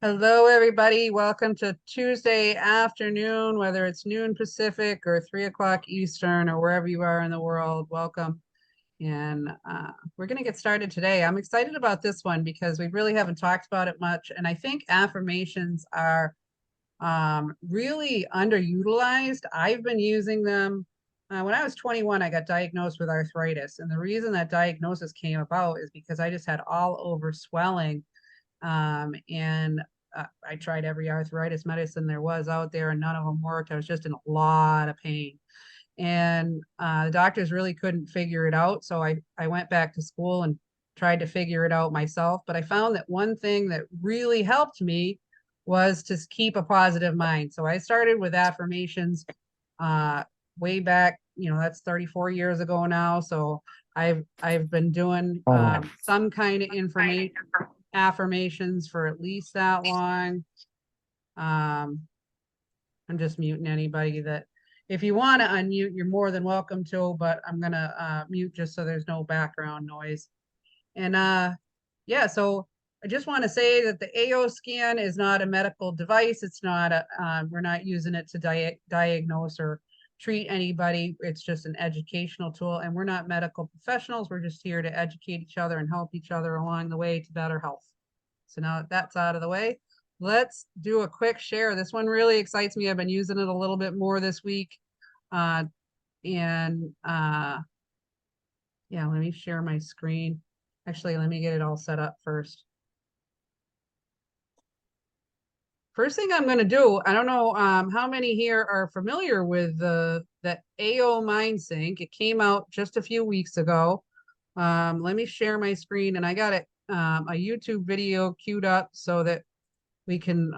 Hello, everybody. Welcome to Tuesday afternoon, whether it's noon Pacific or 3 o'clock Eastern or wherever you are in the world. Welcome. And we're going to get started today. I'm excited about this one because we really haven't talked about it much. And I think affirmations are really underutilized. I've been using them. When I was 21, I got diagnosed with arthritis. And the reason that diagnosis came about is because I just had all over swelling. And I tried every arthritis medicine there was out there and none of them worked. I was just in a lot of pain. And the doctors really couldn't figure it out. So I went back to school and tried to figure it out myself. But I found that one thing that really helped me was to keep a positive mind. So I started with affirmations way back, that's 34 years ago now. So I've been doing some kind of affirmations for at least that long. I'm just muting anybody that, if you want to unmute, you're more than welcome to, but I'm going to mute just so there's no background noise. And yeah, so I just want to say that the AO scan is not a medical device. It's not we're not using it to diagnose or treat anybody. It's just an educational tool, and we're not medical professionals. We're just here to educate each other and help each other along the way to better health. So now that that's out of the way, let's do a quick share. This one really excites me. I've been using it a little bit more this week. Yeah, let me share my screen. Actually, let me get it all set up first. First thing I'm going to do, I don't know how many here are familiar with the AO MindSync. It came out just a few weeks ago. Let me share my screen, and I got it a YouTube video queued up so that we can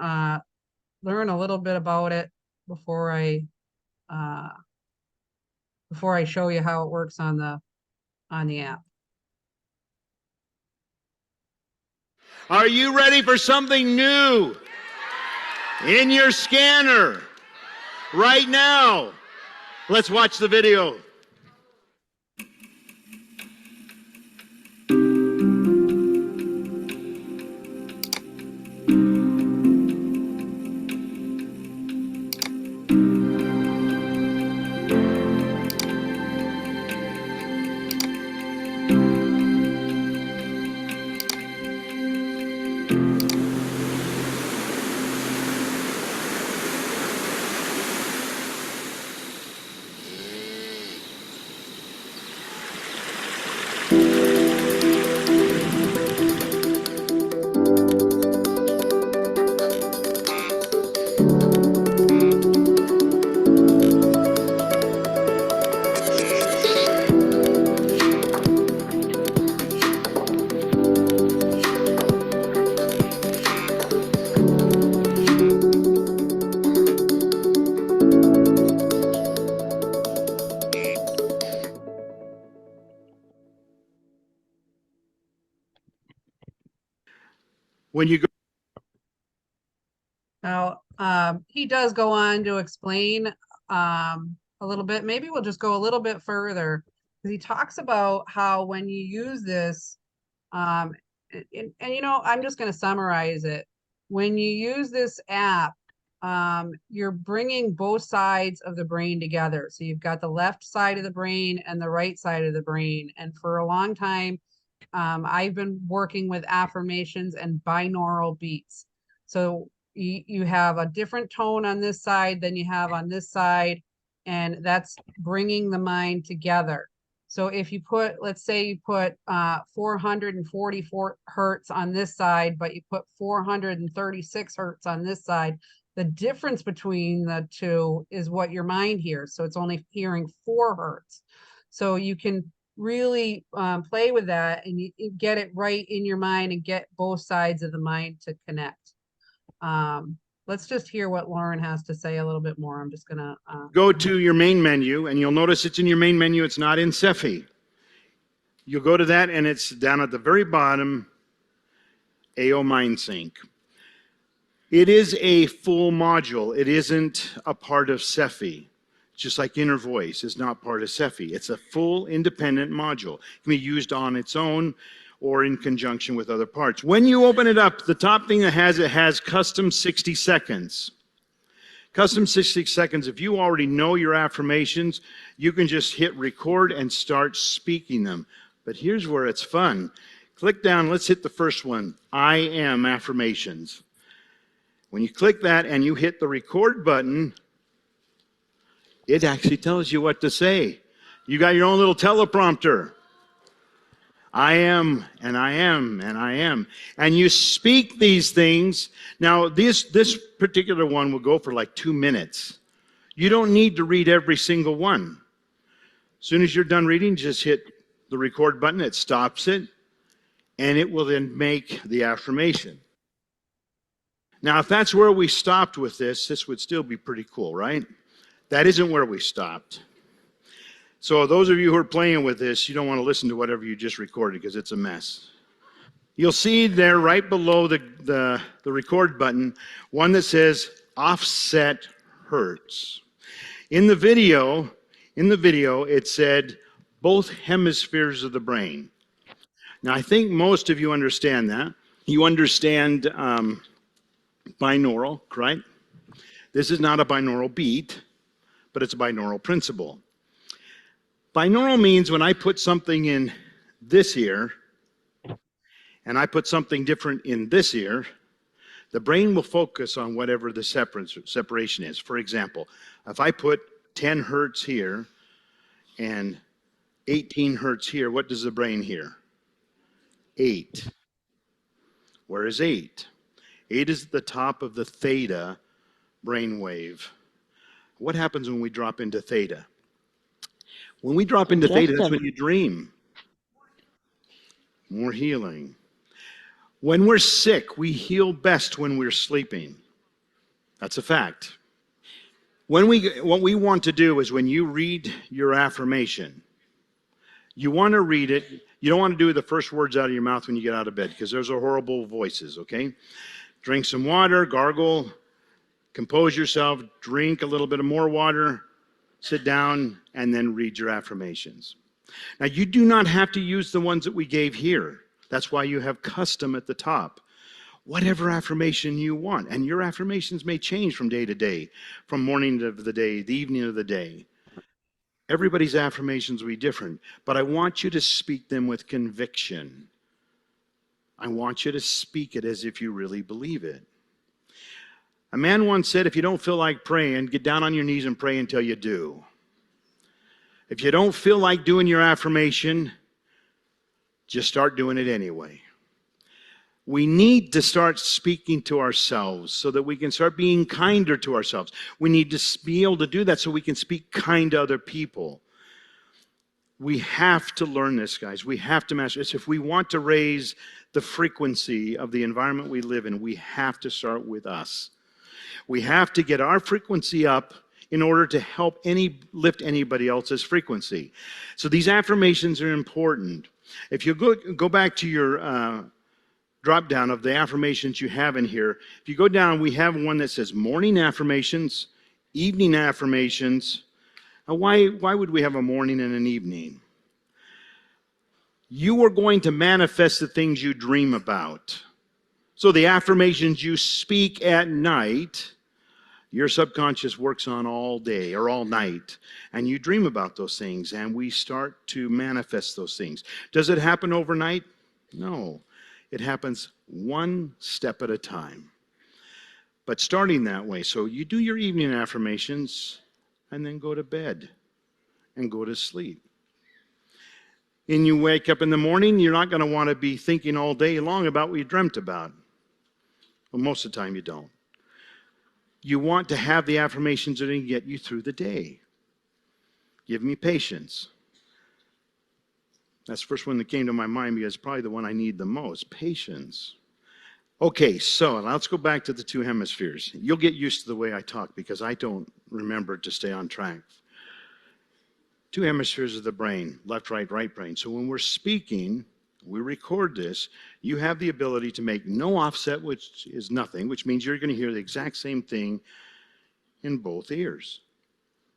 learn a little bit about it before I show you how it works on the app. Are you ready for something new in your scanner right now? Let's watch the video. When you go Now, he does go on to explain a little bit. Maybe we'll just go a little bit further, because he talks about how when you use this, and I'm just going to summarize it. When you use this app, you're bringing both sides of the brain together. So you've got the left side of the brain and the right side of the brain. And for a long time, I've been working with affirmations and binaural beats. So you have a different tone on this side than you have on this side, and that's bringing the mind together. So if you put, let's say you put 444 hertz on this side, but you put 436 hertz on this side, the difference between the two is what your mind hears. So it's only hearing 4 hertz. So you can really play with that and you get it right in your mind and get both sides of the mind to connect. Let's just hear what Lauren has to say a little bit more. I'm just gonna go to your main menu, and you'll notice it's in your main menu. It's not in Cephi. You'll go to that, and it's down at the very bottom, AO MindSync. It is a full module. It isn't a part of Cephi. Just like Inner Voice is not part of Cephi. It's a full independent module. It can be used on its own, or in conjunction with other parts. When you open it up, the top thing that it has custom 60 seconds. Custom 60 seconds, if you already know your affirmations, you can just hit record and start speaking them. But here's where it's fun. Click down, let's hit the first one, I am affirmations. When you click that and you hit the record button, it actually tells you what to say. You got your own little teleprompter. I am, and I am, and I am. And you speak these things. Now, this particular one will go for like 2 minutes. You don't need to read every single one. As soon as you're done reading, just hit the record button. It stops it, and it will then make the affirmation. Now, if that's where we stopped with this would still be pretty cool, right? That isn't where we stopped. So those of you who are playing with this, you don't want to listen to whatever you just recorded because it's a mess. You'll see there right below the record button, one that says offset hertz. In the video, it said both hemispheres of the brain. Now, I think most of you understand that. You understand binaural, right? This is not a binaural beat, but it's a binaural principle. Binaural means when I put something in this ear and I put something different in this ear, the brain will focus on whatever the separation is. For example, if I put 10 hertz here and 18 hertz here, what does the brain hear? 8. Where is 8? 8 is at the top of the theta brainwave. What happens when we drop into theta? When we drop into theta, that's when you dream. More healing. When we're sick, we heal best when we're sleeping. That's a fact. What we want to do is when you read your affirmation, you want to read it. You don't want to do the first words out of your mouth when you get out of bed because those are horrible voices, okay? Drink some water, gargle, compose yourself, drink a little bit of more water, sit down, and then read your affirmations. Now, you do not have to use the ones that we gave here. That's why you have custom at the top. Whatever affirmation you want. And your affirmations may change from day to day, from morning of the day, the evening of the day. Everybody's affirmations will be different, but I want you to speak them with conviction. I want you to speak it as if you really believe it. A man once said, if you don't feel like praying, get down on your knees and pray until you do. If you don't feel like doing your affirmation, just start doing it anyway. We need to start speaking to ourselves so that we can start being kinder to ourselves. We need to be able to do that so we can speak kind to other people. We have to learn this, guys. We have to master this. If we want to raise the frequency of the environment we live in, we have to start with us. We have to get our frequency up in order to help lift anybody else's frequency. So these affirmations are important. If you go back to your drop down of the affirmations you have in here, if you go down, we have one that says morning affirmations, evening affirmations. Now, why would we have a morning and an evening? You are going to manifest the things you dream about. So the affirmations you speak at night, your subconscious works on all day or all night, and you dream about those things, and we start to manifest those things. Does it happen overnight? No. It happens one step at a time. But starting that way, so you do your evening affirmations, and then go to bed and go to sleep. And you wake up in the morning, you're not going to want to be thinking all day long about what you dreamt about. Well, most of the time you don't. You want to have the affirmations that can get you through the day. Give me patience. That's the first one that came to my mind because it's probably the one I need the most. Patience. Okay, so let's go back to the two hemispheres. You'll get used to the way I talk because I don't remember to stay on track. Two hemispheres of the brain, left, right brain. So when we're speaking, we record this, you have the ability to make no offset, which is nothing, which means you're going to hear the exact same thing in both ears,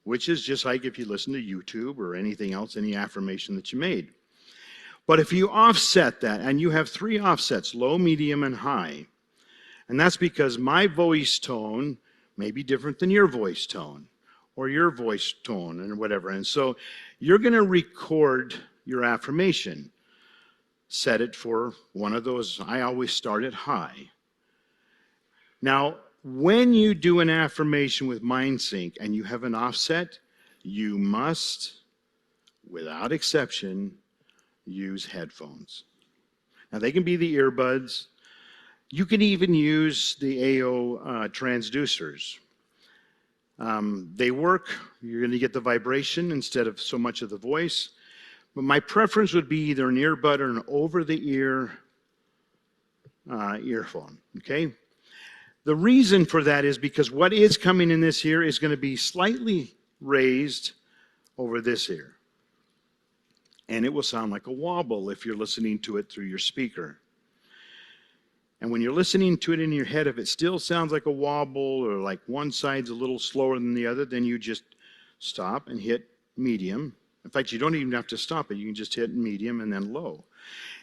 which is just like if you listen to YouTube or anything else, any affirmation that you made. But if you offset that, and you have 3 offsets, low, medium, and high, and that's because my voice tone may be different than your voice tone or your voice tone and whatever. And so you're going to record your affirmation. Set it for one of those. I always start at high. Now, when you do an affirmation with MindSync and you have an offset, you must, without exception, use headphones. Now, they can be the earbuds. You can even use the AO transducers. They work. You're going to get the vibration instead of so much of the voice. But my preference would be either an earbud or an over-the-ear earphone, okay? The reason for that is because what is coming in this ear is going to be slightly raised over this ear. And it will sound like a wobble if you're listening to it through your speaker. And when you're listening to it in your head, if it still sounds like a wobble or like one side's a little slower than the other, then you just stop and hit medium. In fact, you don't even have to stop it. You can just hit medium and then low.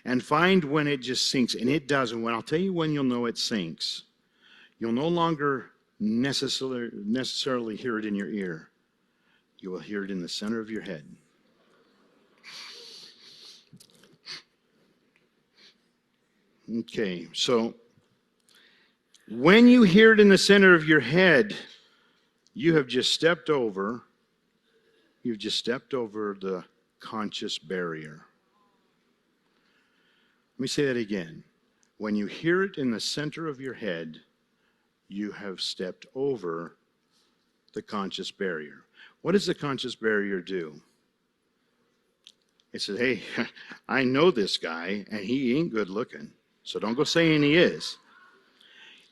And find when it just sinks. And it does. And when I'll tell you when you'll know it sinks, you'll no longer necessarily hear it in your ear. You will hear it in the center of your head. Okay, so when you hear it in the center of your head, you have just stepped over, the conscious barrier. Let me say that again. When you hear it in the center of your head, you have stepped over the conscious barrier. What does the conscious barrier do? It says, hey, I know this guy, and he ain't good looking. So don't go saying he is.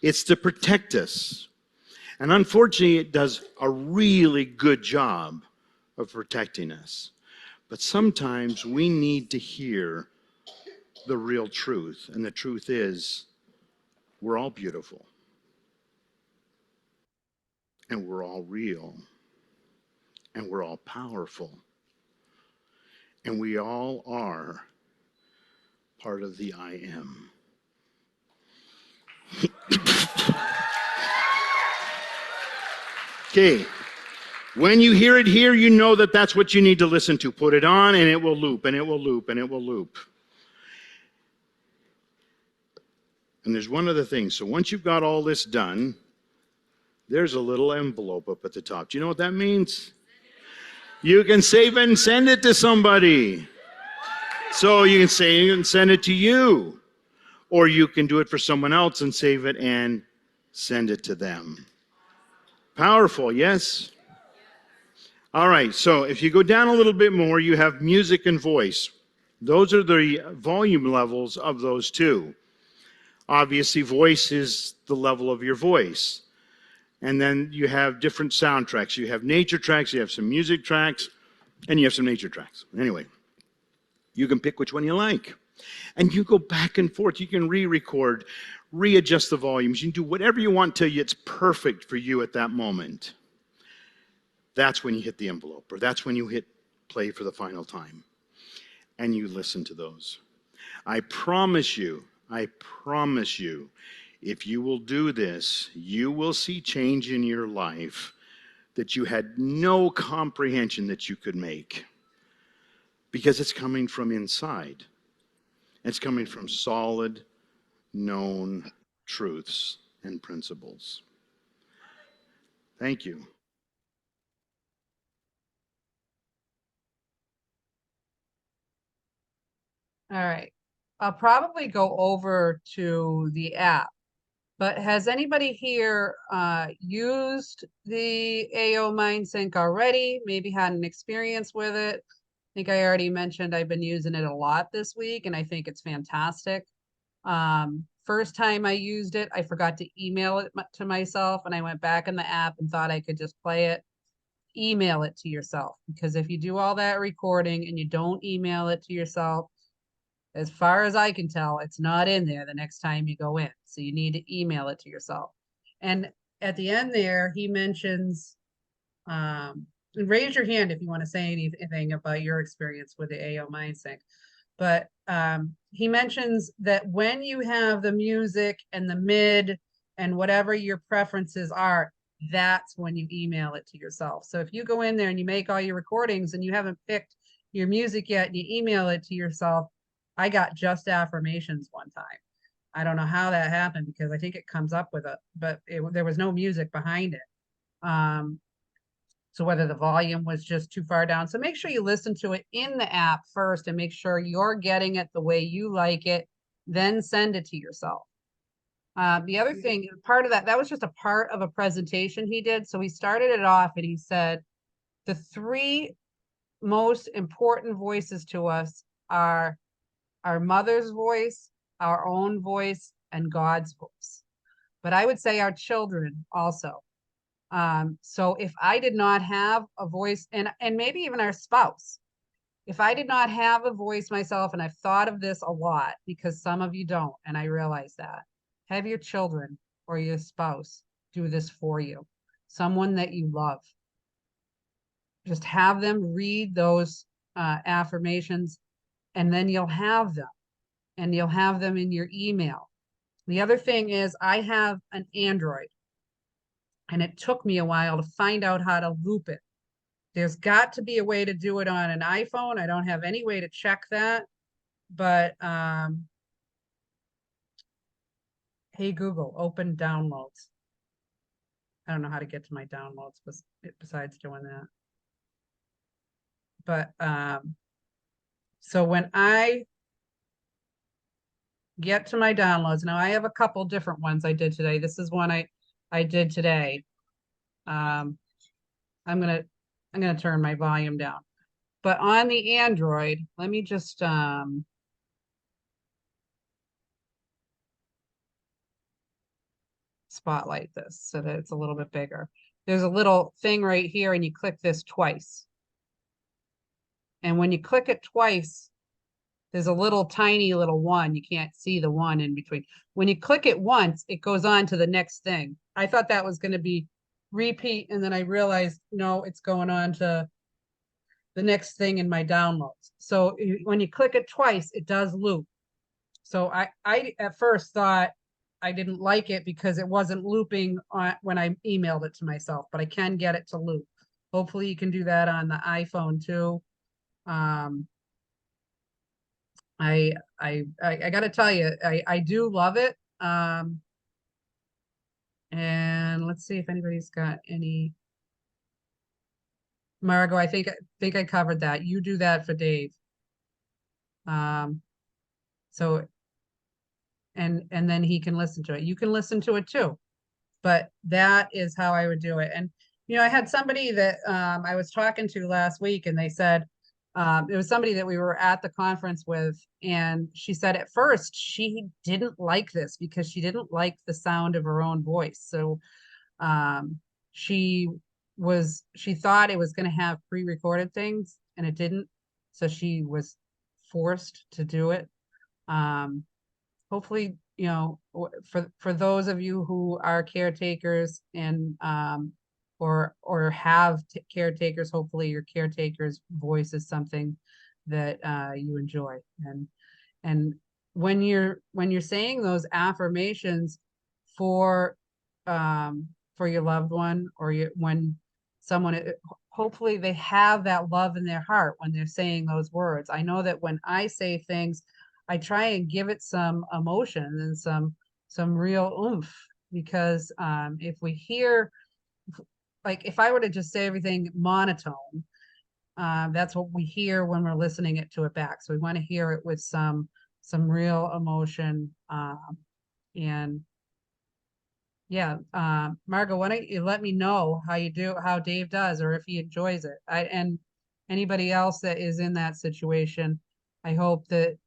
It's to protect us. And unfortunately, it does a really good job of protecting us. But sometimes we need to hear the real truth. And the truth is, we're all beautiful. And we're all real. And we're all powerful. And we all are part of the I am. Okay, when you hear it here, you know that that's what you need to listen to. Put it on and it will loop, and it will loop, and it will loop. And there's one other thing. So once you've got all this done, there's a little envelope up at the top. Do you know what that means? You can save it and send it to somebody. So you can save it and send it to you. Or you can do it for someone else and save it and send it to them. Powerful, yes? All right, so if you go down a little bit more, you have music and voice. Those are the volume levels of those two. Obviously, voice is the level of your voice. And then you have different soundtracks. You have nature tracks, you have some music tracks, and you have some nature tracks. Anyway, you can pick which one you like. And you go back and forth. You can re-record, readjust the volumes. You can do whatever you want till it's perfect for you at that moment. That's when you hit the envelope, or that's when you hit play for the final time. And you listen to those. I promise you, if you will do this, you will see change in your life that you had no comprehension that you could make. Because it's coming from inside. It's coming from solid, known truths and principles. Thank you. All right. I'll probably go over to the app, but has anybody here used the AO MindSync already? Maybe had an experience with it? I think I already mentioned I've been using it a lot this week, and I think it's fantastic. First time I used it, I forgot to email it to myself, and I went back in the app and thought I could just play it. Email it to yourself, because if you do all that recording and you don't email it to yourself, as far as I can tell, it's not in there the next time you go in. So you need to email it to yourself. And at the end there, he mentions, raise your hand if you want to say anything about your experience with the AO MindSync. But he mentions that when you have the music and the mid and whatever your preferences are, that's when you email it to yourself. So if you go in there and you make all your recordings and you haven't picked your music yet and you email it to yourself, I got just affirmations one time. I don't know how that happened because I think it comes up with it, but there was no music behind it. So whether the volume was just too far down. So make sure you listen to it in the app first and make sure you're getting it the way you like it, then send it to yourself. The other thing, part of that was just a part of a presentation he did. So he started it off and he said, the three most important voices to us are our mother's voice, our own voice, and God's voice. But I would say our children also. So if I did not have a voice, and maybe even our spouse, if I did not have a voice myself, and I've thought of this a lot because some of you don't, and I realize that, have your children or your spouse do this for you, someone that you love. Just have them read those affirmations, and then you'll have them, and you'll have them in your email. The other thing is I have an Android, and it took me a while to find out how to loop it. There's got to be a way to do it on an iPhone. I don't have any way to check that, but hey, Google, open downloads. I don't know how to get to my downloads besides doing that. But so when I get to my downloads, now I have a couple different ones I did today. This is one I did today. I'm gonna turn my volume down. But on the Android, let me just spotlight this so that it's a little bit bigger. There's a little thing right here, and you click this twice. And when you click it twice, there's a little tiny little one. You can't see the one in between. When you click it once, it goes on to the next thing. I thought that was going to be repeat, and then I realized, no, it's going on to the next thing in my downloads. So when you click it twice, it does loop. So I at first thought I didn't like it because it wasn't looping when I emailed it to myself, but I can get it to loop. Hopefully you can do that on the iPhone too. I got to tell you, I do love it. And let's see if anybody's got any. Margot, I think I covered that. You do that for Dave. So and then he can listen to it. You can listen to it too. But that is how I would do it. And I had somebody that I was talking to last week, and they said it was somebody that we were at the conference with, and she said at first she didn't like this because she didn't like the sound of her own voice. So she thought it was going to have pre-recorded things, and it didn't. So she was forced to do it. Hopefully, for those of you who are caretakers and or have caretakers, hopefully your caretaker's voice is something that you enjoy. And when you're saying those affirmations for your loved one, or when someone, hopefully they have that love in their heart when they're saying those words. I know that when I say things, I try and give it some emotion and some real oomph, because if we hear, like if I were to just say everything monotone, that's what we hear when we're listening it to it back. So we want to hear it with some real emotion. And yeah, Margot, why don't you let me know how Dave does, or if he enjoys it. And anybody else that is in that situation, I hope that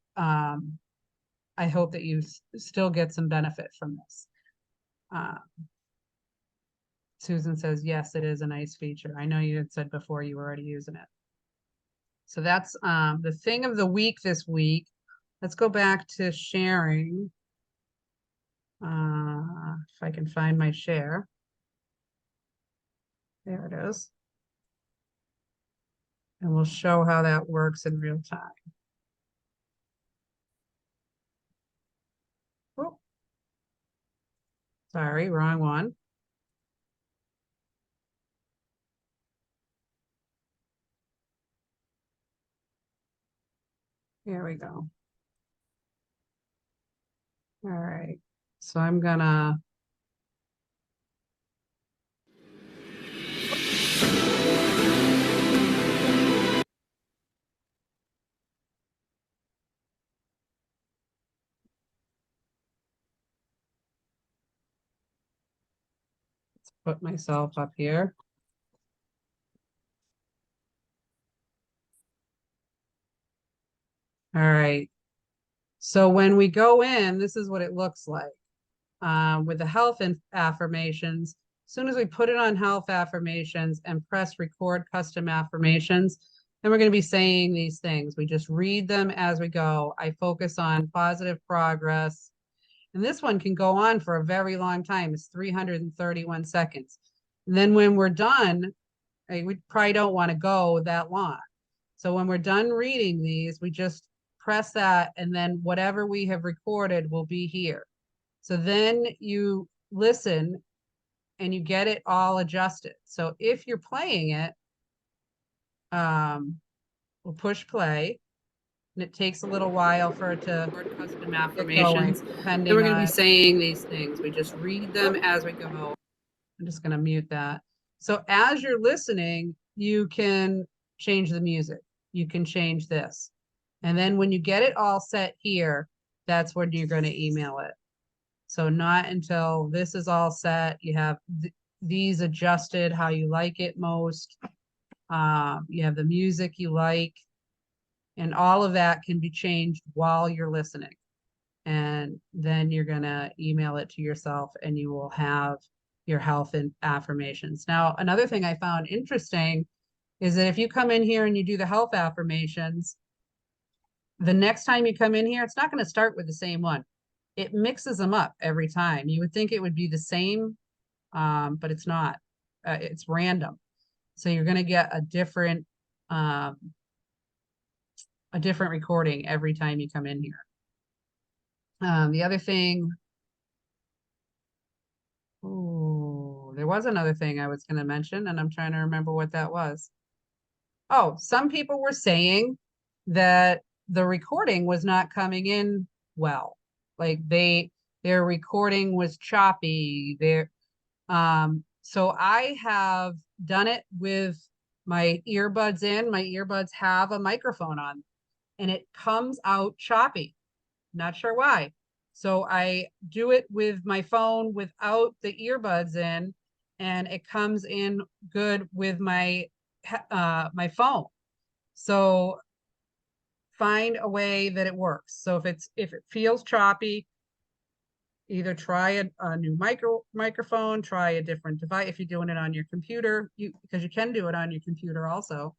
you still get some benefit from this. Susan says, yes, it is a nice feature. I know you had said before you were already using it. So that's the thing of the week this week. Let's go back to sharing. If I can find my share. There it is. And we'll show how that works in real time. Sorry, wrong one. Here we go. All right. So I'm gonna put myself up here. All right. So when we go in, this is what it looks like. With the health affirmations, as soon as we put it on health affirmations and press record custom affirmations, then we're going to be saying these things. We just read them as we go. I focus on positive progress. And this one can go on for a very long time. It's 331 seconds. And then when we're done, we probably don't want to go that long. So when we're done reading these, we just press that, and then whatever we have recorded will be here. So then you listen and you get it all adjusted. So if you're playing it, we'll push play, and it takes a little while for it to custom affirmations. Depending then we're going to be saying these things. We just read them as we go. I'm just going to mute that. So as you're listening, you can change the music. You can change this. And then when you get it all set here, that's when you're going to email it. So not until this is all set, you have these adjusted how you like it most. You have the music you like, and all of that can be changed while you're listening. And then you're going to email it to yourself, and you will have your health and affirmations. Now, another thing I found interesting is that if you come in here and you do the health affirmations, the next time you come in here, it's not going to start with the same one. It mixes them up every time. You would think it would be the same, but it's not. It's random. So you're going to get a different recording every time you come in here. The other thing, there was another thing I was going to mention, and I'm trying to remember what that was. Oh, some people were saying that the recording was not coming in well. Like their recording was choppy. So I have done it with my earbuds in. My earbuds have a microphone on, and it comes out choppy. Not sure why. So I do it with my phone without the earbuds in, and it comes in good with my phone. So find a way that it works. So if it feels choppy, either try a new microphone, try a different device. If you're doing it on your computer, because you can do it on your computer also.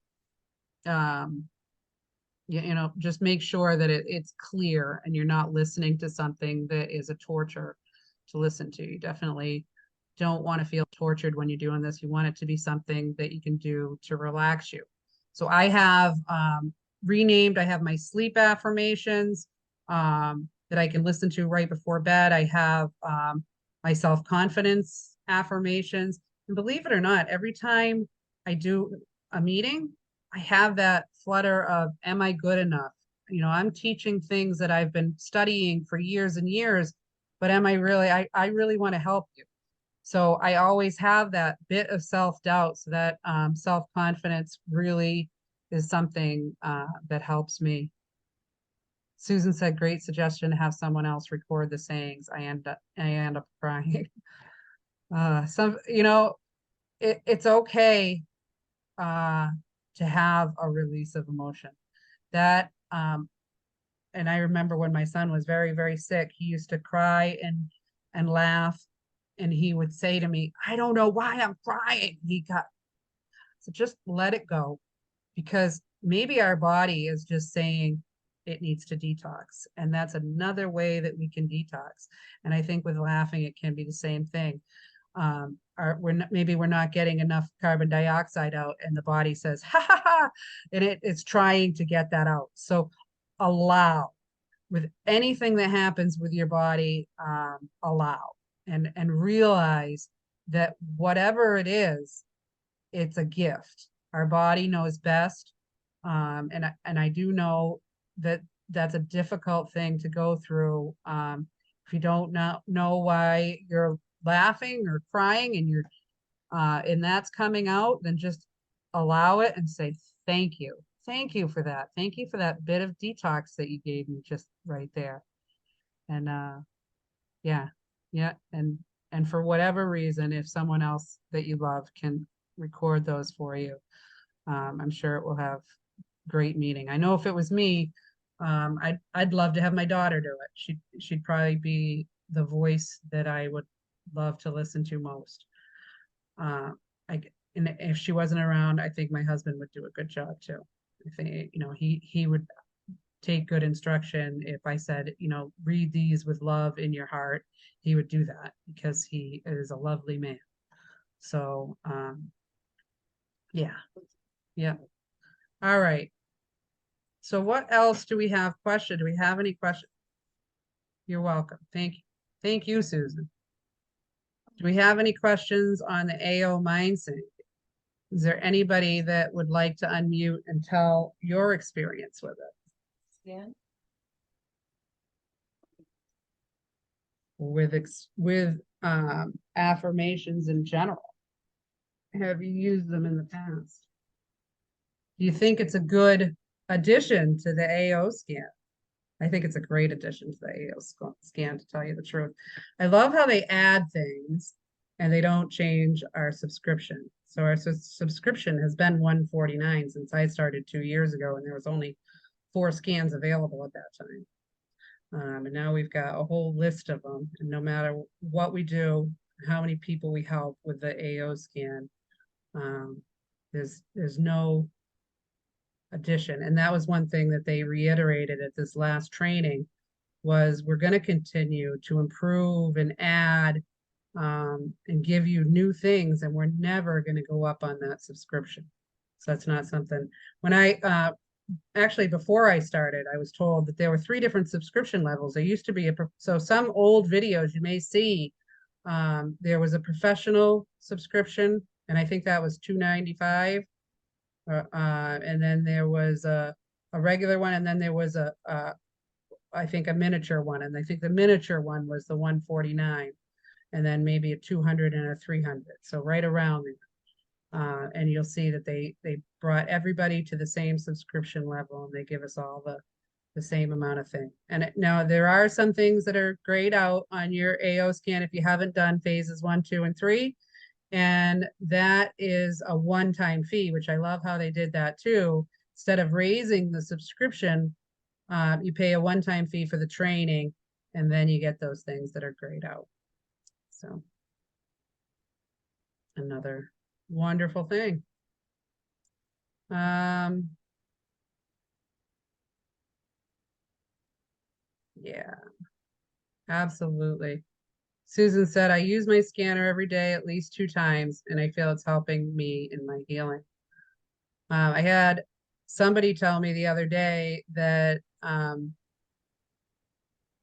Just make sure that it's clear and you're not listening to something that is a torture to listen to. You definitely don't want to feel tortured when you're doing this. You want it to be something that you can do to relax you. So I have renamed, I have my sleep affirmations that I can listen to right before bed. I have my self-confidence affirmations. And believe it or not, every time I do a meeting, I have that flutter of, am I good enough? I'm teaching things that I've been studying for years and years, but am I really, I really want to help you. So I always have that bit of self-doubt. So that self-confidence really is something that helps me. Susan said, great suggestion to have someone else record the sayings. I end up crying. It's okay to have a release of emotion. That and I remember when my son was very, very sick, he used to cry and laugh, and he would say to me, I don't know why I'm crying. So just let it go, because maybe our body is just saying it needs to detox. And that's another way that we can detox. And I think with laughing, it can be the same thing. Maybe we're not getting enough carbon dioxide out, and the body says, ha ha ha, and it's trying to get that out. So allow. With anything that happens with your body, allow. and realize that whatever it is, it's a gift. Our body knows best. And I do know that that's a difficult thing to go through. If you don't know why you're laughing or crying and that's coming out, then just allow it and say, thank you. Thank you for that. Thank you for that bit of detox that you gave me just right there. And yeah, yeah. And for whatever reason, if someone else that you love can record those for you, I'm sure it will have great meaning. I know if it was me, I'd love to have my daughter do it. She'd probably be the voice that I would love to listen to most. Uh, and if she wasn't around, I think my husband would do a good job too. I think, he would take good instruction. If I said, read these with love in your heart, he would do that because he is a lovely man. So, yeah, yeah. All right. So what else do we have question? Do we have any questions? You're welcome. Thank you. Thank you, Susan. Do we have any questions on the AO MindSync? Is there anybody that would like to unmute and tell your experience with it? Yeah. With affirmations in general? Have you used them in the past? Do you think it's a good addition to the AO scan? I think it's a great addition to the AO scan, to tell you the truth. I love how they add things and they don't change our subscription. So our subscription has been $149 since I started 2 years ago, and there was only 4 scans available at that time. And now we've got a whole list of them. And no matter what we do, how many people we help with the AO scan, there's no addition. And that was one thing that they reiterated at this last training, was we're going to continue to improve and add and give you new things, and we're never going to go up on that subscription. So that's not something. When I actually, before I started, I was told that there were 3 different subscription levels. There used to be so some old videos you may see, there was a professional subscription, and I think that was $295. And then there was a regular one, and then there was I think a miniature one, and I think the miniature one was the 149, and then maybe a 200 and a 300. So right around there. And you'll see that they brought everybody to the same subscription level, and they give us all the same amount of thing. And now there are some things that are grayed out on your AO scan if you haven't done phases 1, 2, and 3. And that is a one-time fee, which I love how they did that too. Instead of raising the subscription, you pay a one-time fee for the training, and then you get those things that are grayed out. So another wonderful thing. Yeah, absolutely. Susan said, I use my scanner every day at least 2 times, and I feel it's helping me in my healing. I had somebody tell me the other day that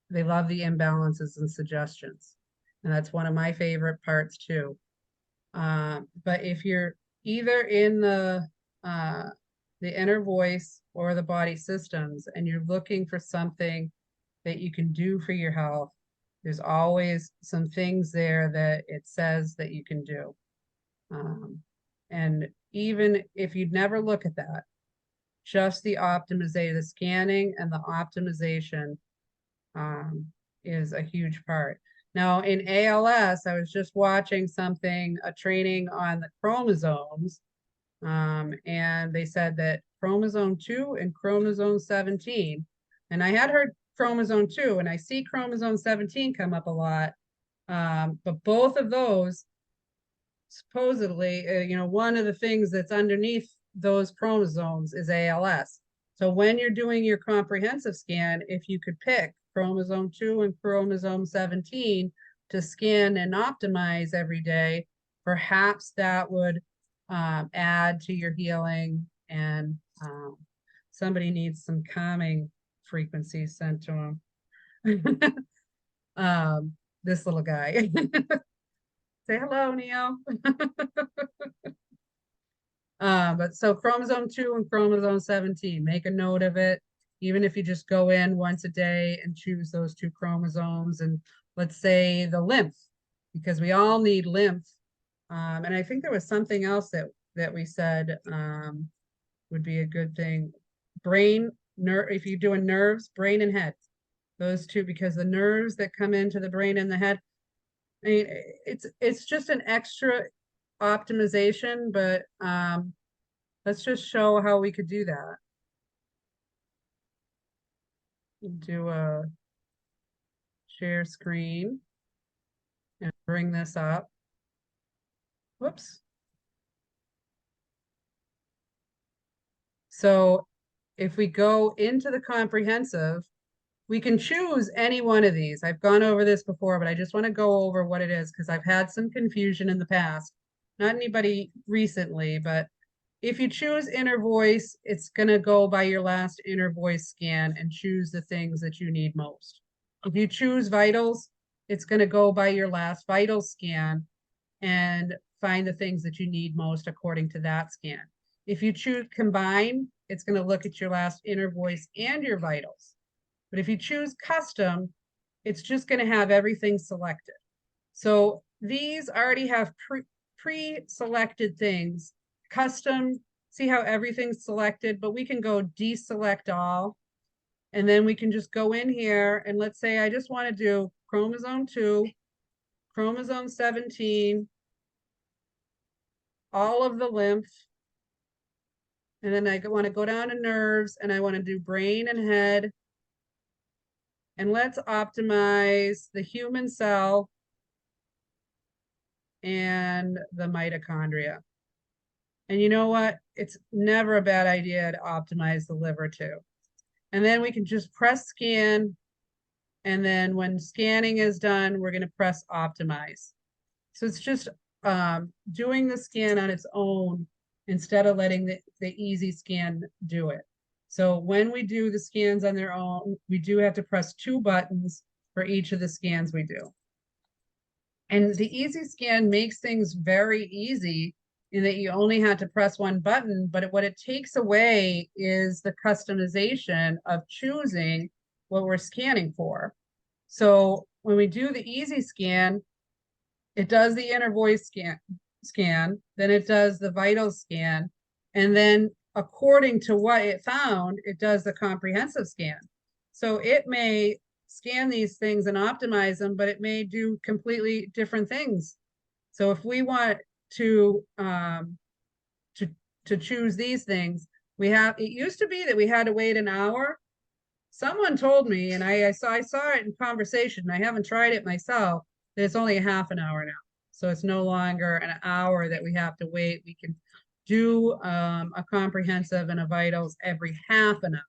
they love the imbalances and suggestions. And that's one of my favorite parts too. But if you're either in the inner voice or the body systems, and you're looking for something that you can do for your health, there's always some things there that it says that you can do. And even if you'd never look at that, just the optimization, the scanning and the optimization is a huge part. Now in ALS, I was just watching something, a training on the chromosomes, and they said that chromosome 2 and chromosome 17, and I had heard chromosome 2, and I see chromosome 17 come up a lot, but both of those supposedly, one of the things that's underneath those chromosomes is ALS. So when you're doing your comprehensive scan, if you could pick chromosome 2 and chromosome 17 to scan and optimize every day, perhaps that would add to your healing, and somebody needs some calming frequencies sent to them. this little guy. Say hello, Neo. But so chromosome 2 and chromosome 17, make a note of it. Even if you just go in once a day and choose those 2 chromosomes, and let's say the lymph, because we all need lymph. And I think there was something else that we said would be a good thing. Brain, nerve, if you're doing nerves, brain and head, those 2, because the nerves that come into the brain and the head, I mean, it's just an extra optimization, but let's just show how we could do that. Do a share screen and bring this up. Whoops. So if we go into the comprehensive, we can choose any one of these. I've gone over this before, but I just want to go over what it is because I've had some confusion in the past. Not anybody recently, but if you choose inner voice, it's going to go by your last inner voice scan and choose the things that you need most. If you choose vitals, it's going to go by your last vital scan and find the things that you need most according to that scan. If you choose combine, it's going to look at your last inner voice and your vitals. But if you choose custom, it's just going to have everything selected. So these already have pre-selected things. Custom, see how everything's selected, but we can go deselect all. And then we can just go in here and let's say I just want to do chromosome 2, chromosome 17, all of the lymph. And then I want to go down to nerves and I want to do brain and head. And let's optimize the human cell and the mitochondria. And you know what? It's never a bad idea to optimize the liver too. And then we can just press scan. And then when scanning is done, we're going to press optimize. So it's just doing the scan on its own instead of letting the easy scan do it. So when we do the scans on their own, we do have to press 2 buttons for each of the scans we do. And the easy scan makes things very easy in that you only had to press 1 button, but what it takes away is the customization of choosing what we're scanning for. So when we do the easy scan, it does the inner voice scan, then it does the vital scan, and then according to what it found, it does the comprehensive scan. So it may scan these things and optimize them, but it may do completely different things. So if we want to choose these things, it used to be that we had to wait an hour. Someone told me, and I saw it in conversation, I haven't tried it myself, that it's only a half an hour now. So it's no longer an hour that we have to wait. We can do a comprehensive and a vitals every half an hour.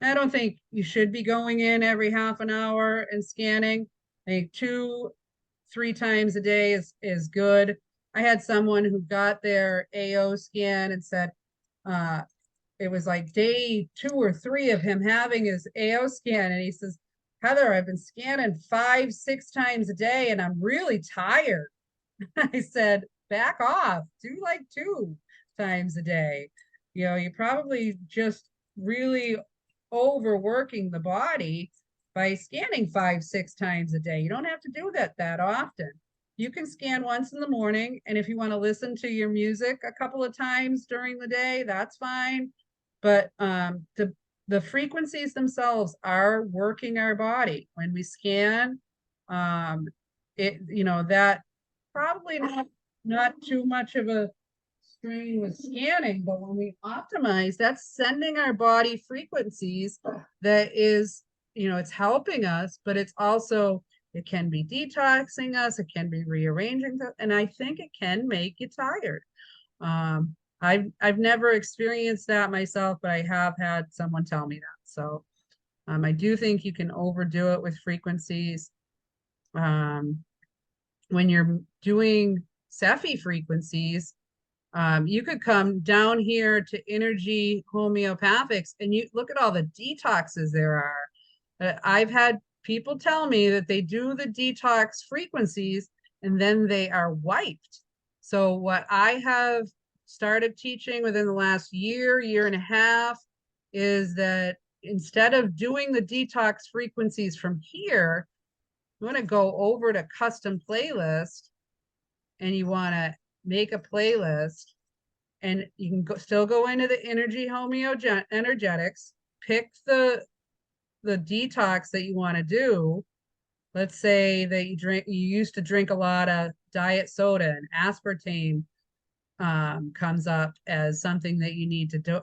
I don't think you should be going in every half an hour and scanning. I think 2-3 times a day is good. I had someone who got their AO scan and said it was like day 2 or 3 of him having his AO scan. And he says, Heather, I've been scanning 5-6 times a day and I'm really tired. I said, back off, do like 2 times a day. You know, you're probably just really overworking the body by scanning 5-6 times a day. You don't have to do that often. You can scan once in the morning, and if you want to listen to your music a couple of times during the day, that's fine. But the frequencies themselves are working our body. When we scan, that probably not too much of a strain with scanning, but when we optimize, that's sending our body frequencies that is, it's helping us, but it's also, it can be detoxing us, it can be rearranging, and I think it can make you tired. I've never experienced that myself, but I have had someone tell me that. So I do think you can overdo it with frequencies. When you're doing Cepheid frequencies, you could come down here to energy homeopathics and you look at all the detoxes there are. I've had people tell me that they do the detox frequencies and then they are wiped. So what I have started teaching within the last year and a half is that instead of doing the detox frequencies from here, you want to go over to custom playlist and you want to make a playlist, and you can still go into the energy energetics, pick the detox that you want to do. Let's say that you used to drink a lot of diet soda, and aspartame comes up as something that you need to do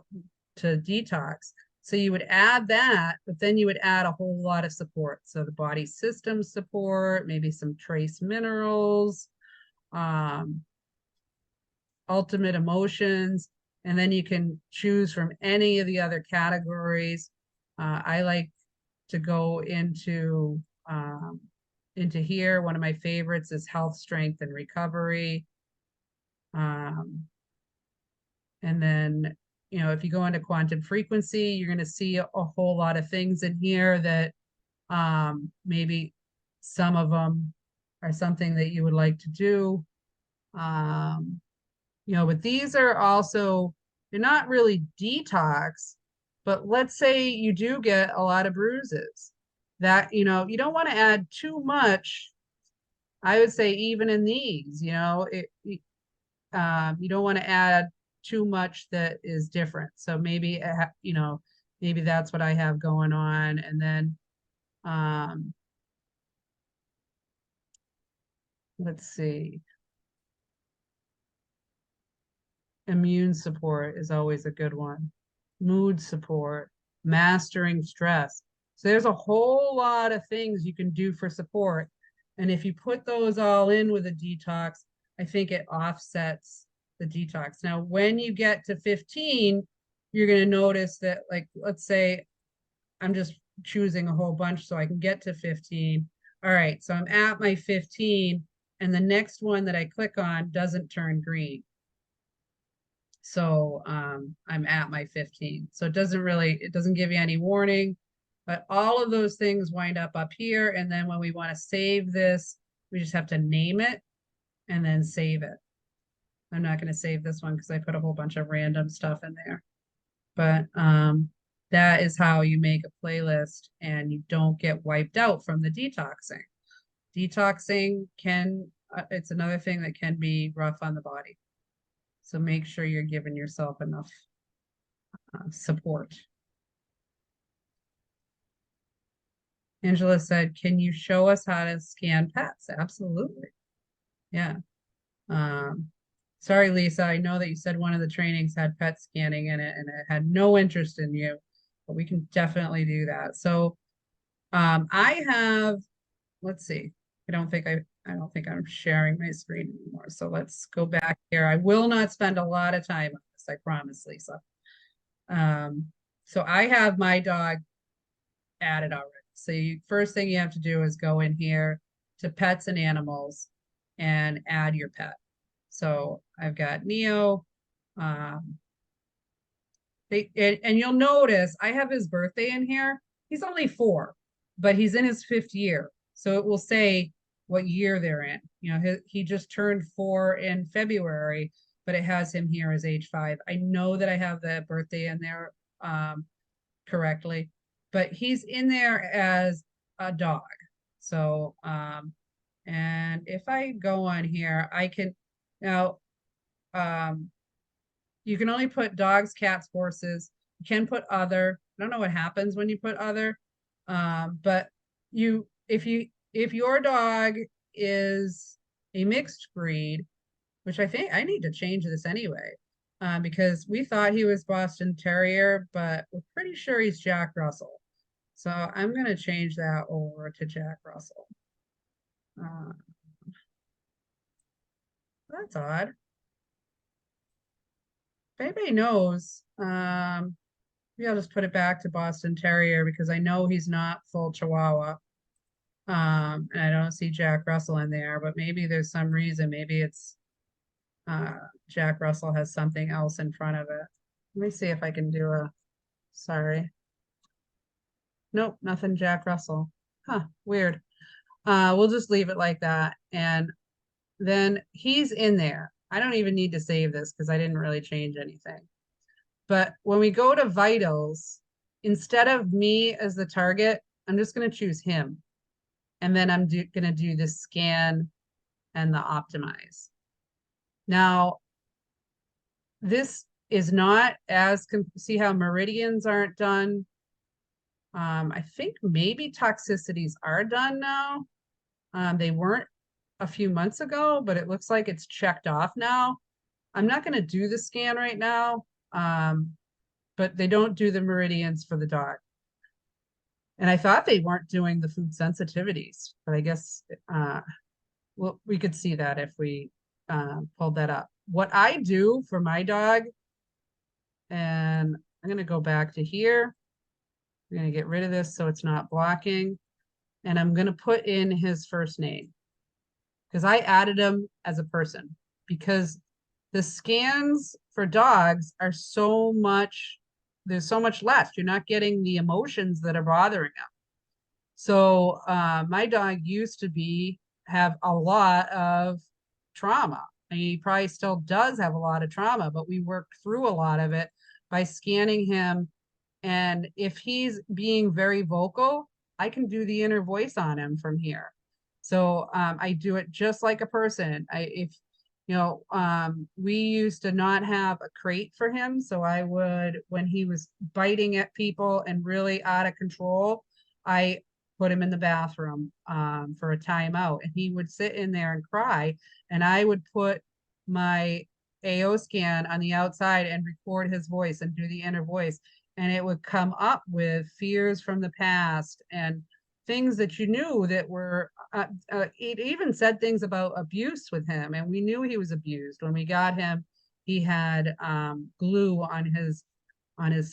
to detox. So you would add that, but then you would add a whole lot of support. So the body system support, maybe some trace minerals, ultimate emotions, and then you can choose from any of the other categories. I like to go into here. One of my favorites is health, strength, and recovery. And then, you know, if you go into quantum frequency, you're going to see a whole lot of things in here that maybe some of them are something that you would like to do. You know, but these are also, they're not really detox, but let's say you do get a lot of bruises that, you know, you don't want to add too much. I would say even in these, you know, you don't want to add too much that is different. So maybe, you know, maybe that's what I have going on. And then, let's see. Immune support is always a good one. Mood support, mastering stress. So there's a whole lot of things you can do for support. And if you put those all in with a detox, I think it offsets the detox. Now, when you get to 15, you're going to notice that, like, let's say I'm just choosing a whole bunch so I can get to 15. All right, so I'm at my 15, and the next one that I click on doesn't turn green. So I'm at my 15. So it doesn't give you any warning, but all of those things wind up here. And then when we want to save this, we just have to name it and then save it. I'm not going to save this one because I put a whole bunch of random stuff in there. But that is how you make a playlist and you don't get wiped out from the detoxing. Detoxing it's another thing that can be rough on the body. So make sure you're giving yourself enough support. Angela said, can you show us how to scan pets? Absolutely. Yeah. Sorry, Lisa, I know that you said one of the trainings had pet scanning in it and it had no interest in you, but we can definitely do that. So I have, let's see, I don't think I'm sharing my screen anymore. So let's go back here. I will not spend a lot of time on this, I promise, Lisa. So I have my dog added already. So first thing you have to do is go in here to pets and animals and add your pet. So I've got Neo. And you'll notice I have his birthday in here. He's only 4, but he's in his 5th year. So it will say what year they're in. You know, he just turned 4 in February, but it has him here as age 5. I know that I have the birthday in there correctly, but he's in there as a dog. So, and if I go on here, I can now, you can only put dogs, cats, horses. You can put other. I don't know what happens when you put other, but if your dog is a mixed breed, which I think I need to change this anyway, because we thought he was Boston Terrier, but we're pretty sure he's Jack Russell. So I'm going to change that over to Jack Russell. That's odd. If anybody knows, maybe I'll just put it back to Boston Terrier because I know he's not full Chihuahua. And I don't see Jack Russell in there, but maybe there's some reason. Maybe it's Jack Russell has something else in front of it. Let me see if I can do sorry. Nope, nothing Jack Russell. Huh, weird. We'll just leave it like that. And then he's in there. I don't even need to save this because I didn't really change anything. But when we go to vitals, instead of me as the target, I'm just going to choose him. And then I'm going to do the scan and the optimize. Now, this is not as, see how meridians aren't done. I think maybe toxicities are done now. They weren't a few months ago, but it looks like it's checked off now. I'm not going to do the scan right now, but they don't do the meridians for the dog. And I thought they weren't doing the food sensitivities, but I guess well, we could see that if we pulled that up. What I do for my dog, and I'm going to go back to here. I'm going to get rid of this so it's not blocking. And I'm going to put in his first name because I added him as a person, because the scans for dogs are so much, there's so much less. You're not getting the emotions that are bothering him. So my dog used to have a lot of trauma. I mean, he probably still does have a lot of trauma, but we worked through a lot of it by scanning him. And if he's being very vocal, I can do the inner voice on him from here. So I do it just like a person. If you know, we used to not have a crate for him, so I would, when he was biting at people and really out of control, I put him in the bathroom for a timeout, and he would sit in there and cry, and I would put my AO scan on the outside and record his voice and do the inner voice, and it would come up with fears from the past and things that you knew that were it even said things about abuse with him, and we knew he was abused. When we got him, he had glue on his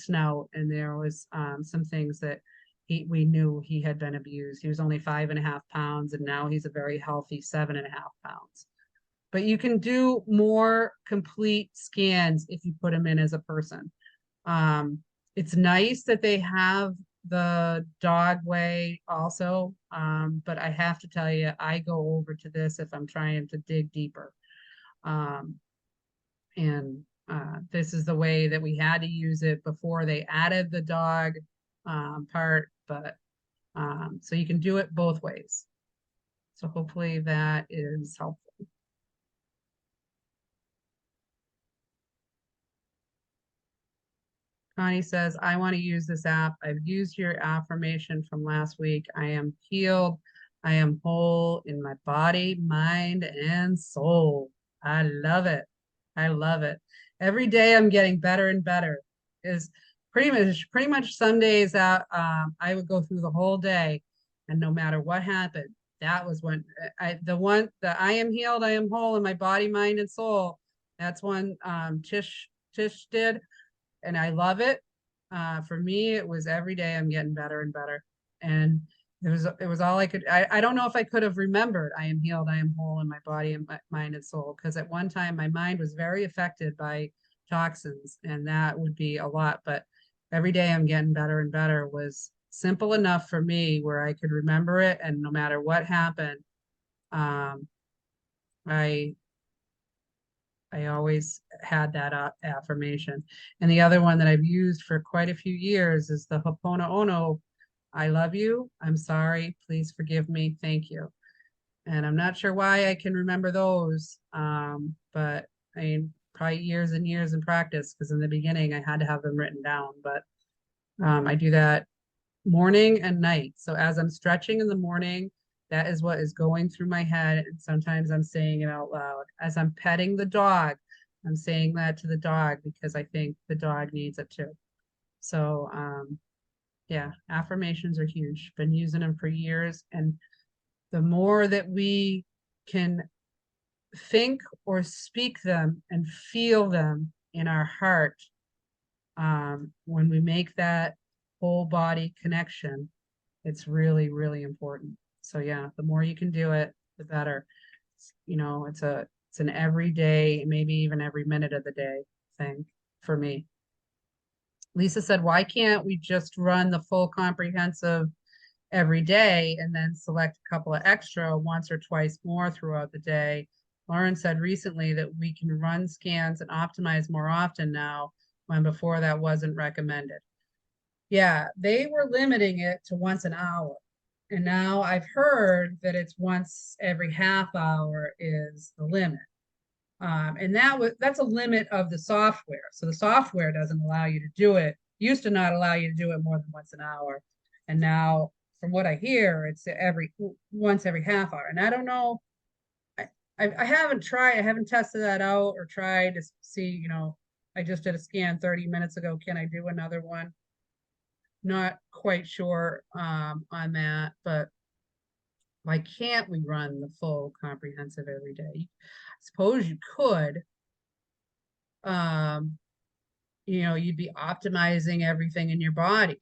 snout, and there was some things that we knew he had been abused. He was only 5.5 pounds, and now he's a very healthy 7.5 pounds. But you can do more complete scans if you put him in as a person. It's nice that they have the dog way also, but I have to tell you, I go over to this if I'm trying to dig deeper. And this is the way that we had to use it before they added the dog part, but so you can do it both ways. So hopefully that is helpful. Connie says, I want to use this app. I've used your affirmation from last week. I am healed. I am whole in my body, mind, and soul. I love it. I love it. Every day I'm getting better and better. Is pretty much some days that I would go through the whole day, and no matter what happened, that was when the I am healed, I am whole in my body, mind, and soul. That's one Tish did, and I love it. For me, it was every day I'm getting better and better. And it was all I could, I don't know if I could have remembered I am healed, I am whole in my body and my mind and soul. Because at one time my mind was very affected by toxins, and that would be a lot. But every day I'm getting better and better was simple enough for me where I could remember it. And no matter what happened, I always had that affirmation. And the other one that I've used for quite a few years is the Ho'oponopono. I love you. I'm sorry. Please forgive me. Thank you. And I'm not sure why I can remember those. But I mean, probably years and years in practice, because in the beginning I had to have them written down. But I do that morning and night. So as I'm stretching in the morning, that is what is going through my head. And sometimes I'm saying it out loud. As I'm petting the dog, I'm saying that to the dog because I think the dog needs it too. So yeah, affirmations are huge. Been using them for years. And the more that we can think or speak them and feel them in our heart, when we make that whole body connection, it's really, really important. So yeah, the more you can do it, the better. You know, it's an everyday, maybe even every minute of the day thing for me. Lisa said, why can't we just run the full comprehensive every day and then select a couple of extra once or twice more throughout the day. Lauren said recently that we can run scans and optimize more often now, when before that wasn't recommended. Yeah, they were limiting it to once an hour. And now I've heard that it's once every half hour is the limit. And that's a limit of the software. So the software doesn't allow you to do it. Used to not allow you to do it more than once an hour. And now, from what I hear, it's once every half hour. And I don't know. I haven't tried. I haven't tested that out or tried to see. I just did a scan 30 minutes ago. Can I do another one? Not quite sure on that, but why can't we run the full comprehensive every day? I suppose you could. You'd be optimizing everything in your body.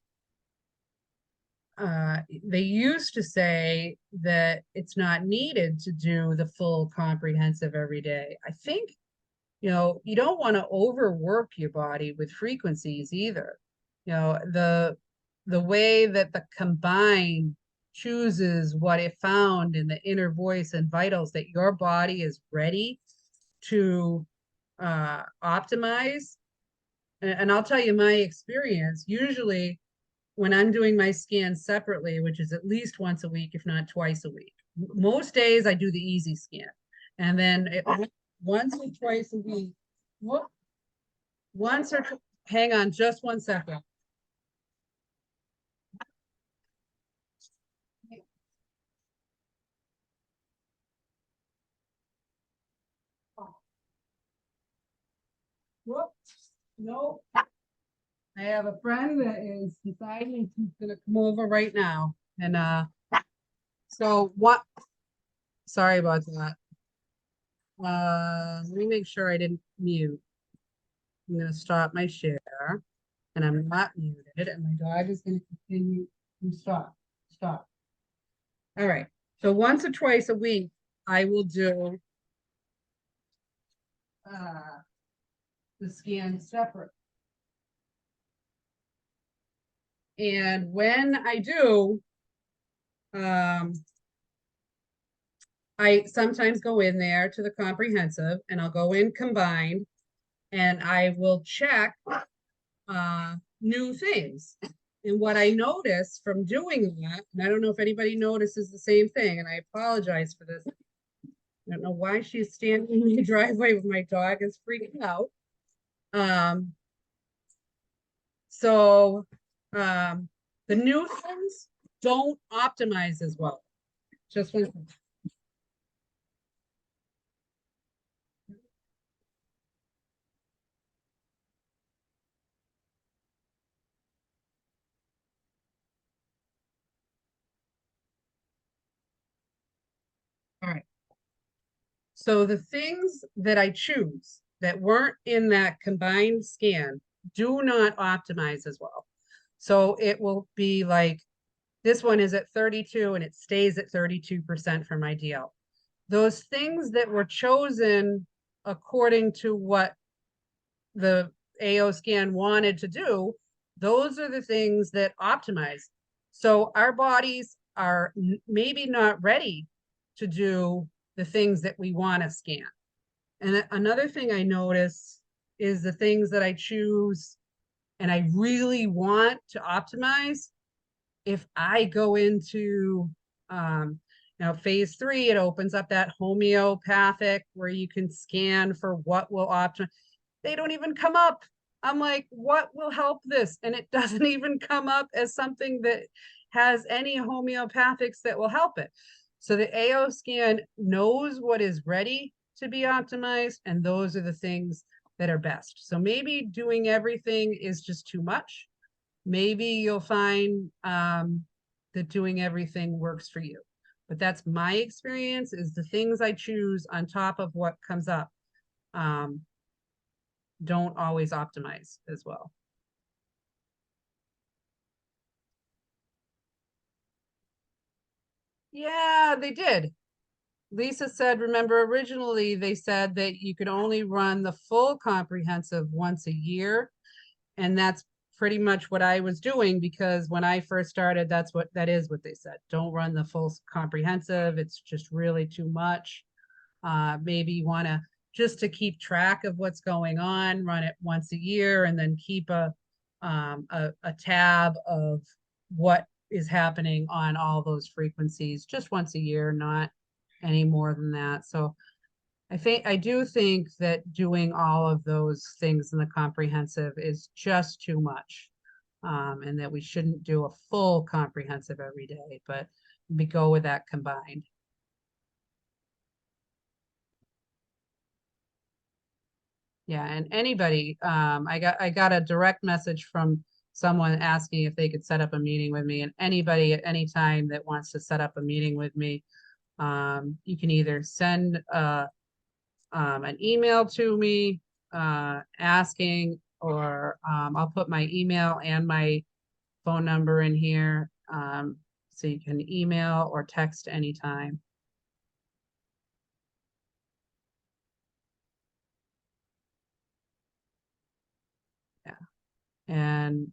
They used to say that it's not needed to do the full comprehensive every day. I think, you don't want to overwork your body with frequencies either. The way that the combine chooses what it found in the inner voice and vitals that your body is ready to optimize. And I'll tell you my experience. Usually when I'm doing my scans separately, which is at least once a week, if not twice a week, most days I do the easy scan. And then once or twice a week, hang on just 1 second. Whoops, no. I have a friend that is deciding he's gonna come over right now. And so what, sorry about that. Let me make sure I didn't mute. I'm gonna stop my share and I'm not muted and my dog is gonna continue to stop. All right. So once or twice a week, I will do the scan separate. And when I do, I sometimes go in there to the comprehensive and I'll go in combined and I will check new things. And what I notice from doing that, and I don't know if anybody notices the same thing, and I apologize for this. I don't know why she's standing in the driveway with my dog is freaking out. The new things don't optimize as well. Just one. All right. So the things that I choose that weren't in that combined scan do not optimize as well. So it will be like, this one is at 32 and it stays at 32% for my DL. Those things that were chosen according to what the AO scan wanted to do, those are the things that optimize. So our bodies are maybe not ready to do the things that we want to scan. And another thing I notice is the things that I choose and I really want to optimize. If I go into phase 3, it opens up that homeopathic where you can scan for what will optimize. They don't even come up. I'm like, what will help this? And it doesn't even come up as something that has any homeopathics that will help it. So the AO scan knows what is ready to be optimized, and those are the things that are best. So maybe doing everything is just too much. Maybe you'll find that doing everything works for you. But that's my experience, is the things I choose on top of what comes up don't always optimize as well. Yeah, they did. Lisa said, remember, originally they said that you could only run the full comprehensive once a year, and that's pretty much what I was doing, because when I first started, that is what they said. Don't run the full comprehensive. It's just really too much. Maybe you want to, just to keep track of what's going on, run it once a year, and then keep a tab of what is happening on all those frequencies just once a year, not any more than that. So I do think that doing all of those things in the comprehensive is just too much. And that we shouldn't do a full comprehensive every day, but we go with that combined. Yeah, and anybody, I got a direct message from someone asking if they could set up a meeting with me, and anybody at any time that wants to set up a meeting with me, you can either send an email to me asking, or I'll put my email and my phone number in here, so you can email or text anytime. Yeah, and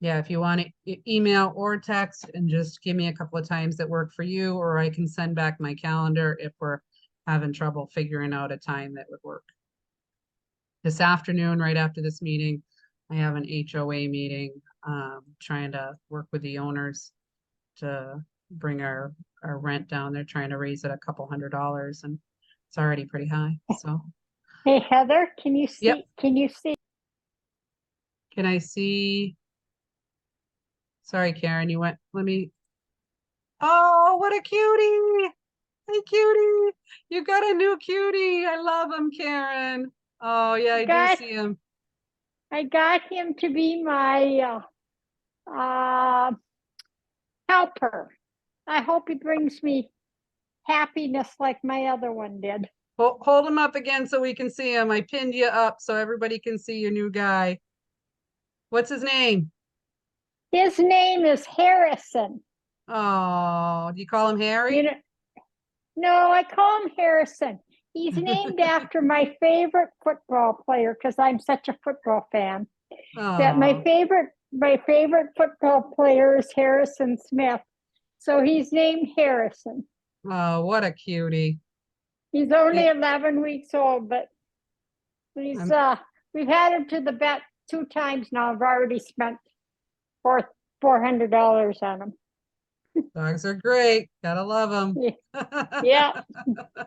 yeah, if you want to email or text, and just give me a couple of times that work for you, or I can send back my calendar if we're having trouble figuring out a time that would work. This afternoon, right after this meeting, I have an HOA meeting, trying to work with the owners to bring our rent down. They're trying to raise it a couple $100, and it's already pretty high. So, hey Heather, can you see? Yep. Can you see? Can I see? Sorry, Karen, you went. Let me. Oh, what a cutie! Hey, cutie! You got a new cutie. I love him, Karen. Oh yeah, I do see him. I got him to be my helper. I hope he brings me happiness like my other one did. Hold him up again so we can see him. I pinned you up so everybody can see your new guy. What's his name? His name is Harrison. Oh, do you call him Harry? You know, no, I call him Harrison. He's named after my favorite football player, because I'm such a football fan. That my favorite football player is Harrison Smith. So he's named Harrison. Oh, what a cutie. He's only 11 weeks old, but he's we've had him to the vet 2 times now. I've already spent $400 on him. Dogs are great. Gotta love them. Yeah.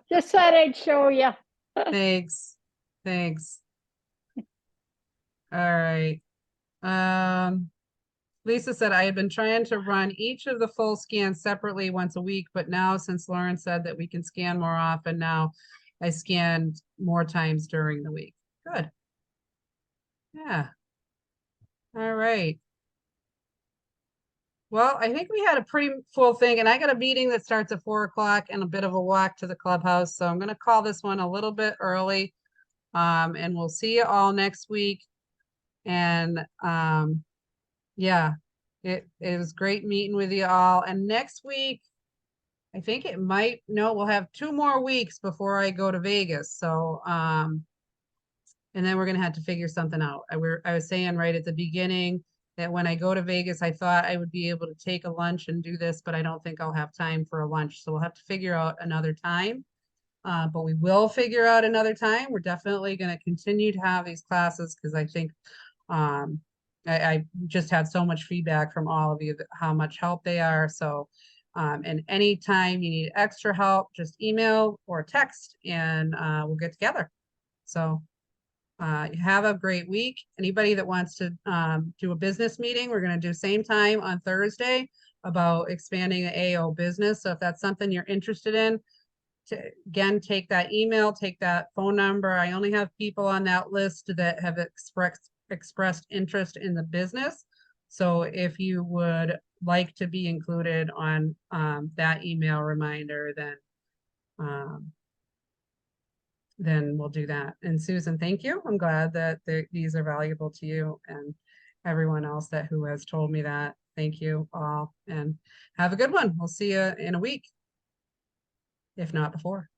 Just thought I'd show you. Thanks. Thanks. All right. Lisa said, I had been trying to run each of the full scans separately once a week, but now since Lauren said that we can scan more often, now I scanned more times during the week. Good. Yeah. All right. Well, I think we had a pretty full thing, and I got a meeting that starts at 4 o'clock and a bit of a walk to the clubhouse. So I'm going to call this one a little bit early. And we'll see you all next week. And yeah, it was great meeting with you all. And next week, I think it might, no, we'll have 2 more weeks before I go to Vegas. So, and then we're going to have to figure something out. I was saying right at the beginning that when I go to Vegas, I thought I would be able to take a lunch and do this, but I don't think I'll have time for a lunch. So we'll have to figure out another time. But we will figure out another time. We're definitely going to continue to have these classes, because I think I just had so much feedback from all of you that how much help they are. So, and anytime you need extra help, just email or text, and we'll get together. So have a great week. Anybody that wants to do a business meeting, we're going to do same time on Thursday about expanding the AO business. So if that's something you're interested in, again, take that email, take that phone number. I only have people on that list that have expressed interest in the business. So if you would like to be included on that email reminder, then we'll do that. And Susan, thank you. I'm glad that these are valuable to you, and everyone else who has told me that. Thank you all, and have a good one. We'll see you in a week, if not before.